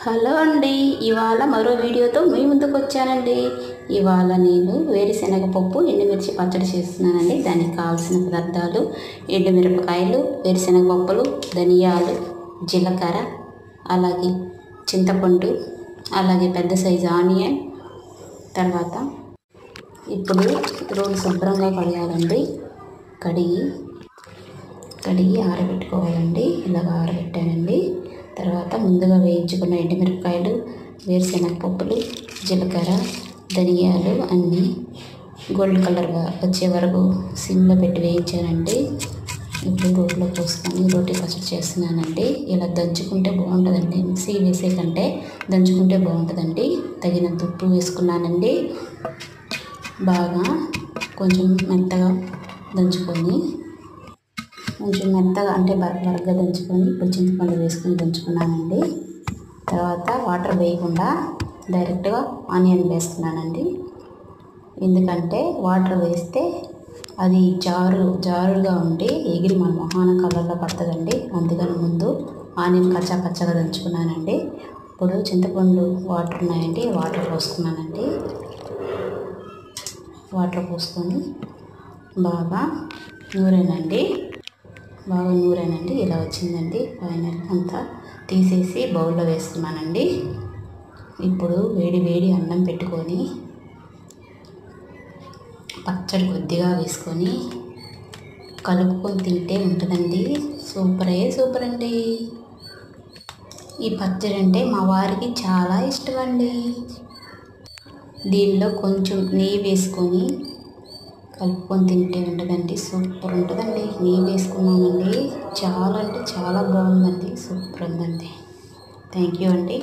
Hello అండి, ఇవాళ మరో వీడియోతో మీ ముందుకు వచ్చానండి. ఇవాళ నేను వేరుశనగ పప్పు ఎండుమిర్చి పచ్చడి చేస్తున్నానండి. దానికి కావాల్సిన పదార్థాలు: ఎండుమిరపకాయలు, వేరుశనగ పప్పులు, ధనియాలు, జీలకర్ర, అలాగే చింతపండు, అలాగే పెద్ద సైజు ఆనియన్. తర్వాత ఇప్పుడు రోడ్డు శుభ్రంగా కడగాలండి. కడిగి ఆరబెట్టుకోవాలండి. ఇలాగ ఆరబెట్టానండి. తర్వాత ముందుగా వేయించుకున్న ఎండుమిరపకాయలు, వేరుశనగ పప్పులు, జీలకర్ర, ధనియాలు అన్నీ గోల్డ్ కలర్గా వచ్చే వరకు సిమ్లో పెట్టి వేయించానండి. ఇప్పుడు రోట్లో పోసుకొని రోటి పచ్చడి చేస్తున్నానండి. ఇలా దంచుకుంటే బాగుంటుందండి. మిక్సీ వేసే కంటే దంచుకుంటే బాగుంటుందండి. తగినంత ఉప్పు వేసుకున్నానండి. బాగా కొంచెం మెత్తగా దంచుకొని, కొంచెం మెత్తగా అంటే బరకగా దంచుకొని ఇప్పుడు చింతపండు వేసుకొని దంచుకున్నానండి. తర్వాత వాటర్ వేయకుండా డైరెక్ట్గా ఆనియన్ వేస్తున్నానండి. ఎందుకంటే వాటర్ వేస్తే అది జారుగా ఉండి ఎగిరి మన మొహాన కలర్లో పడుతుందండి. అందుకని ముందు ఆనియన్ పచ్చగా దంచుకున్నానండి. ఇప్పుడు చింతపండు వాటర్ ఉన్నాయండి, వాటర్ పోసుకున్నానండి. వాటర్ పోసుకొని బాగా నూరానండి. ఇలా వచ్చిందండి. ఫైనల్ అంతా తీసేసి బౌల్లో వేస్తున్నానండి. ఇప్పుడు వేడి అన్నం పెట్టుకొని పచ్చడి కొద్దిగా వేసుకొని కలుపుకొని తింటే ఉంటుందండి. సూపర్ అండి. ఈ పచ్చడి అంటే మా వారికి చాలా ఇష్టం అండి. దీనిలో కొంచెం నెయ్యి వేసుకొని కలుపుకొని తింటే ఉంటుందండి. సూపర్ ఉంటుందండి. నెయ్యి వేసుకున్నానండి. చాలా అంటే చాలా బాగుందండి. సూపర్ ఉందండి. థ్యాంక్ యూ అండి.